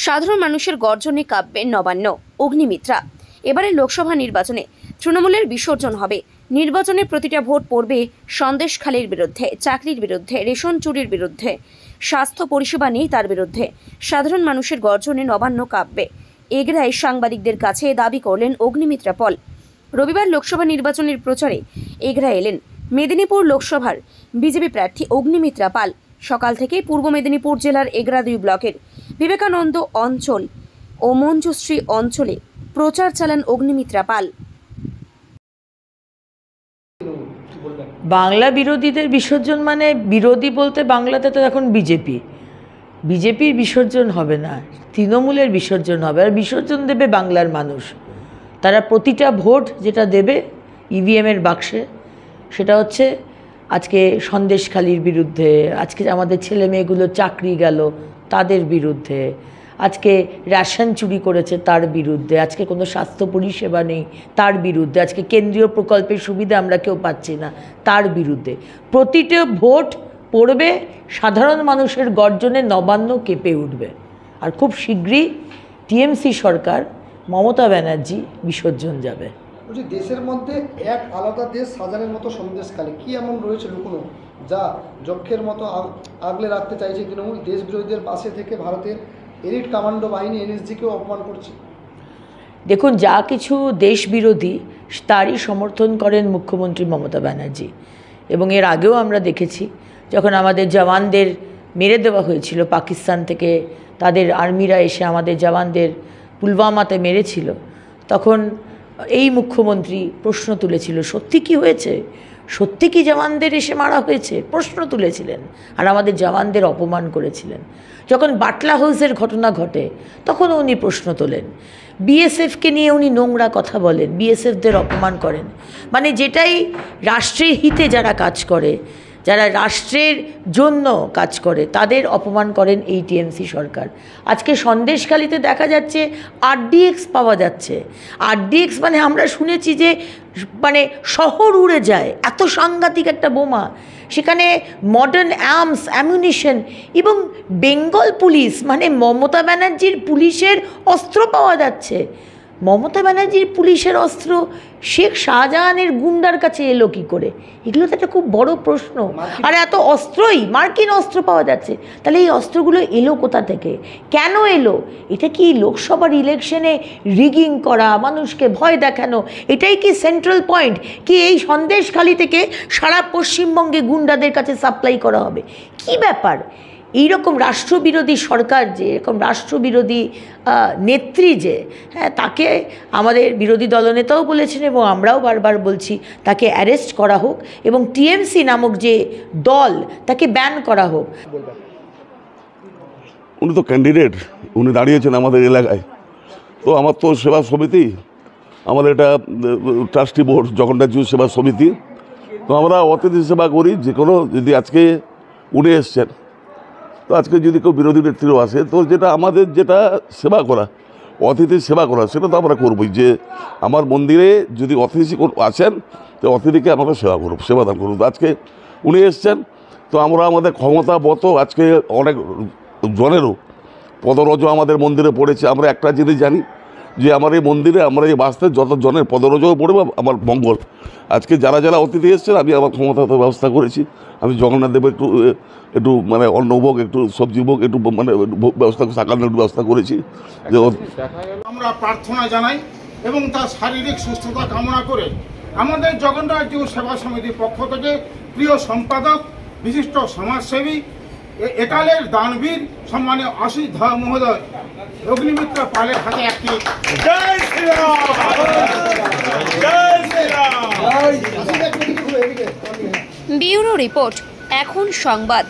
সাধারণ মানুষের গর্জনে কাঁপবে নবান্ন। অগ্নিমিত্রা। এবারে লোকসভা নির্বাচনে তৃণমূলের বিসর্জন হবে। নির্বাচনে প্রতিটা ভোট পড়বে সন্দেশখালির বিরুদ্ধে, চাকরির বিরুদ্ধে, রেশন চুরির বিরুদ্ধে, স্বাস্থ্য পরিষেবা নেই তার বিরুদ্ধে। সাধারণ মানুষের গর্জনে নবান্ন কাঁপবে। এগরায় সাংবাদিকদের কাছে দাবি করলেন অগ্নিমিত্রা পল। রবিবার লোকসভা নির্বাচনের প্রচারে এগরা এলেন মেদিনীপুর লোকসভার বিজেপি প্রার্থী অগ্নিমিত্রা পাল। সকাল থেকে পূর্ব মেদিনীপুর জেলার এগরা 2 ব্লকের বিবেকানন্দ অঞ্চল ও মঞ্জুশ্রী অঞ্চলে প্রচার চালান অগ্নিমিত্রা পাল। বাংলা বিরোধীদের বিসর্জন মানে বিরোধী বলতে বাংলাতে তো এখন বিজেপির বিসর্জন হবে না, তৃণমূলের বিসর্জন হবে। আর বিসর্জন দেবে বাংলার মানুষ। তারা প্রতিটা ভোট যেটা দেবে ইভিএমের বাক্সে, সেটা হচ্ছে আজকে সন্দেশখালির বিরুদ্ধে, আজকে আমাদের ছেলে মেয়েগুলো চাকরি গেল তাদের বিরুদ্ধে, আজকে রেশন চুরি করেছে তার বিরুদ্ধে, আজকে কোনো স্বাস্থ্য পরিষেবা নেই তার বিরুদ্ধে, আজকে কেন্দ্রীয় প্রকল্পের সুবিধা আমরা কেউ পাচ্ছি না তার বিরুদ্ধে। প্রতিটা ভোট পড়বে সাধারণ মানুষের গর্জনে নবান্ন কেঁপে উঠবে। আর খুব শীঘ্রই টিএমসি সরকার, মমতা ব্যানার্জি বিসর্জন যাবে। দেশের মধ্যে এক আলাদা দেশ সাজানোর মতো সন্দেশখালী কি এমন রয়েছে লুকোনো, যা যক্ষের মতো আগলে রাখতে চাইছে তৃণমূল? দেশ বিরোধীদের পাশে থেকে ভারতের এলিট কমান্ডো বাহিনী এনএসজিকেও অপমান করছে। দেখুন, যা কিছু দেশ বিরোধী তারই সমর্থন করেন মুখ্যমন্ত্রী মমতা ব্যানার্জি। এবং এর আগেও আমরা দেখেছি, যখন আমাদের জওয়ানদের মেরে দেওয়া হয়েছিল পাকিস্তান থেকে, তাদের আর্মিরা এসে আমাদের জওয়ানদের পুলওয়ামাতে মেরেছিল, তখন এই মুখ্যমন্ত্রী প্রশ্ন তুলেছিল, সত্যি কি হয়েছে, সত্যি কি জওয়ানদের এসে মারা হয়েছে, প্রশ্ন তুলেছিলেন আর আমাদের জওয়ানদের অপমান করেছিলেন। যখন বাটলা হাউসের ঘটনা ঘটে তখনও উনি প্রশ্ন তোলেন। বিএসএফকে নিয়ে উনি নোংরা কথা বলেন, বিএসএফদের অপমান করেন। মানে যেটাই রাষ্ট্রের হিতে যারা কাজ করে, যারা রাষ্ট্রের জন্য কাজ করে, তাদের অপমান করেন এই টিএমসি সরকার। আজকে সন্দেশখালিতে দেখা যাচ্ছে আরডিএক্স পাওয়া যাচ্ছে। আরডিএক্স মানে আমরা শুনেছি যে মানে শহর উড়ে যায়, এত সাংঘাতিক একটা বোমা। সেখানে মডার্ন আর্মস, অ্যামিউনিশন এবং বেঙ্গল পুলিশ মানে মমতা ব্যানার্জির পুলিশের অস্ত্র পাওয়া যাচ্ছে। মমতা ব্যানার্জির পুলিশের অস্ত্র শেখ শাহজাহানের গুন্ডার কাছে এলো কী করে? এগুলো তো একটা খুব বড় প্রশ্ন। আর এত অস্ত্রই, মার্কিন অস্ত্র পাওয়া যাচ্ছে, তাহলে এই অস্ত্রগুলো এলো কোথা থেকে, কেন এলো? এটা কি লোকসভার ইলেকশনে রিগিং করা, মানুষকে ভয় দেখানো, এটাই কি সেন্ট্রাল পয়েন্ট? কি এই সন্দেশখালি থেকে সারা পশ্চিমবঙ্গে গুন্ডাদের কাছে সাপ্লাই করা হবে? কি ব্যাপার? এইরকম রাষ্ট্রবিরোধী সরকার, যে এরকম রাষ্ট্রবিরোধী নেত্রী, যে তাকে আমাদের বিরোধী দলনেতাও বলেছেন এবং আমরাও বারবার বলছি, তাকে অ্যারেস্ট করা হোক এবং টিএমসি নামক যে দল তাকে ব্যান করা হোক। উনি তো ক্যান্ডিডেট, উনি দাঁড়িয়েছেন আমাদের এলাকায়। তো আমার তো সেবা সমিতি, আমাদের এটা ট্রাস্টি বোর্ড, জগন্নাথ জিউ সেবা সমিতি। তো আমরা অতিথি সেবা করি। যে কোনো, যদি আজকে উনি এসছেন, তো আজকে যদি কেউ বিরোধী নেত্রীও আসে, তো যেটা আমাদের যেটা সেবা করা, অতিথির সেবা করা, সেটা তো আমরা করবই। যে আমার মন্দিরে যদি অতিথি আসেন, তো অতিথিকে আমরা সেবা করব, সেবাদান করব। আজকে উনি এসছেন, তো আমরা আমাদের ক্ষমতাবত আজকে অনেক জনেরও পদরজ আমাদের মন্দিরে পড়েছে। আমরা একটা জিনিস জানি, যে আমার এই মন্দিরে, আমরা এই বাস্তে যত জনের পদরজও পড়বে আমার মঙ্গল। আজকে যারা যারা অতিথি এসছেন, আমি আমার ক্ষমতাতে ব্যবস্থা করেছি। আমি জগন্নাথ দেবের একটু মানে অন্নভোগ, একটু সবজি ভোগ, একটু মানে ব্যবস্থা, সাকালের ব্যবস্থা করেছি। যে আমরা প্রার্থনা জানাই এবং তার শারীরিক সুস্থতা কামনা করে আমাদের জগন্নাথ জিউ সেবা সমিতির পক্ষ থেকে প্রিয় সম্পাদক, বিশিষ্ট সমাজসেবী, একালের দানবীর সম্মানীয় আশিস ধা মহোদয় অগ্নিমিত্রা পালের হাতে একটি জয় শ্রীরাম, জয় শ্রীরাম। ব্যুরো রিপোর্ট, এখন সংবাদ।